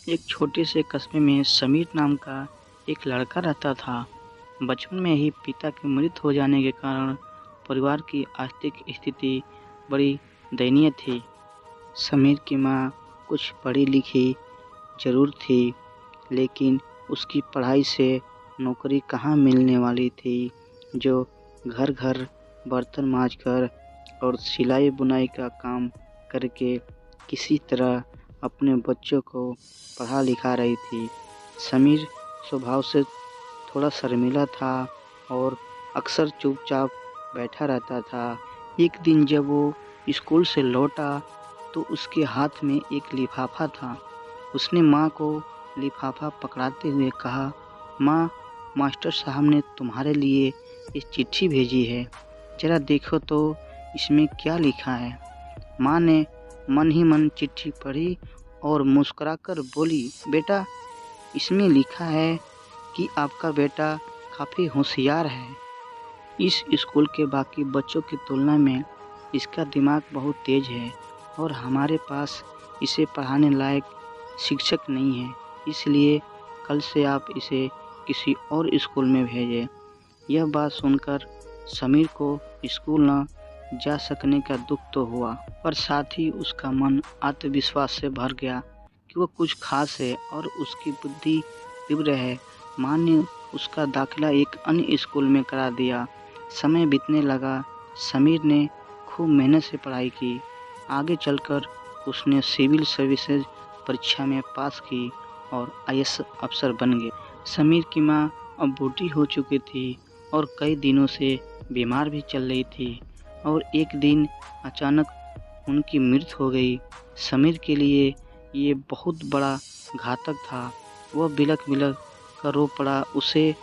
एक छोटे से कस्बे में समीर नाम का एक लड़का रहता था। बचपन में ही पिता की मृत्यु हो जाने के कारण परिवार की आर्थिक स्थिति बड़ी दयनीय थी। समीर की माँ कुछ पढ़ी लिखी जरूर थी, लेकिन उसकी पढ़ाई से नौकरी कहाँ मिलने वाली थी, जो घर घर बर्तन मांजकर और सिलाई बुनाई का काम करके किसी तरह अपने बच्चों को पढ़ा लिखा रही थी। समीर स्वभाव से थोड़ा शर्मीला था और अक्सर चुपचाप बैठा रहता था। एक दिन जब वो स्कूल से लौटा तो उसके हाथ में एक लिफाफा था। उसने माँ को लिफाफा पकड़ाते हुए कहा, माँ, मास्टर साहब ने तुम्हारे लिए एक चिट्ठी भेजी है, जरा देखो तो इसमें क्या लिखा है। माँ ने मन ही मन चिट्ठी पढ़ी और मुस्कुराकर बोली, बेटा, इसमें लिखा है कि आपका बेटा काफ़ी होशियार है। इस स्कूल के बाकी बच्चों की तुलना में इसका दिमाग बहुत तेज है और हमारे पास इसे पढ़ाने लायक शिक्षक नहीं है, इसलिए कल से आप इसे किसी और स्कूल में भेजें। यह बात सुनकर समीर को स्कूल न जा सकने का दुख तो हुआ, पर साथ ही उसका मन आत्मविश्वास से भर गया कि वो कुछ खास है और उसकी बुद्धि तीव्र है। माँ ने उसका दाखिला एक अन्य स्कूल में करा दिया। समय बीतने लगा। समीर ने खूब मेहनत से पढ़ाई की। आगे चलकर उसने सिविल सर्विसेज परीक्षा में पास की और आईएएस अफसर बन गए। समीर की माँ अब बूढ़ी हो चुकी थी और कई दिनों से बीमार भी चल रही थी और एक दिन अचानक उनकी मृत्यु हो गई। समीर के लिए ये बहुत बड़ा घातक था। वह बिलख बिलख कर रो पड़ा। उसे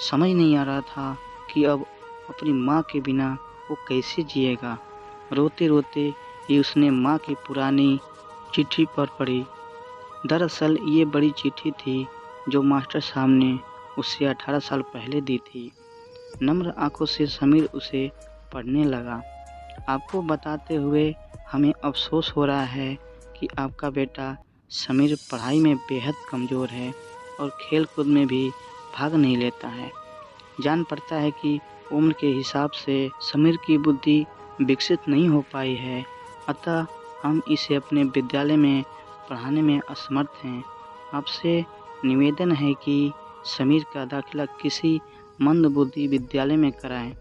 समझ नहीं आ रहा था कि अब अपनी माँ के बिना वो कैसे जिएगा। रोते रोते ही उसने माँ की पुरानी चिट्ठी पढ़ी। दरअसल ये बड़ी चिट्ठी थी जो मास्टर साहब ने उसे 18 साल पहले दी थी। नम्र आंखों से समीर उसे पढ़ने लगा। आपको बताते हुए हमें अफसोस हो रहा है कि आपका बेटा समीर पढ़ाई में बेहद कमज़ोर है और खेल कूद में भी भाग नहीं लेता है। जान पड़ता है कि उम्र के हिसाब से समीर की बुद्धि विकसित नहीं हो पाई है, अतः हम इसे अपने विद्यालय में पढ़ाने में असमर्थ हैं। आपसे निवेदन है कि समीर का दाखिला किसी मंदबुद्धि विद्यालय में कराएं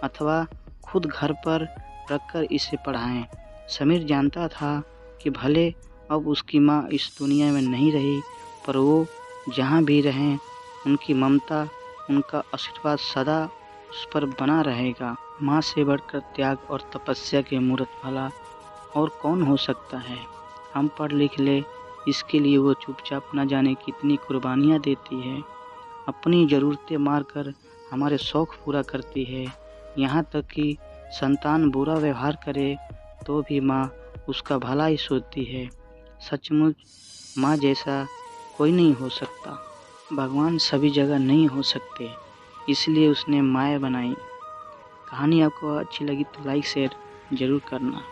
अथवा खुद घर पर रखकर इसे पढ़ाएं। समीर जानता था कि भले अब उसकी माँ इस दुनिया में नहीं रही, पर वो जहाँ भी रहें उनकी ममता, उनका आशीर्वाद सदा उस पर बना रहेगा। माँ से बढ़कर त्याग और तपस्या के मूर्त भला और कौन हो सकता है। हम पढ़ लिख ले, इसके लिए वो चुपचाप न जाने कितनी कुर्बानियाँ देती है। अपनी ज़रूरतें मारकर हमारे शौक़ पूरा करती है। यहाँ तक कि संतान बुरा व्यवहार करे तो भी माँ उसका भला ही सोचती है। सचमुच माँ जैसा कोई नहीं हो सकता। भगवान सभी जगह नहीं हो सकते, इसलिए उसने माया बनाई। कहानी आपको अच्छी लगी तो लाइक शेयर ज़रूर करना।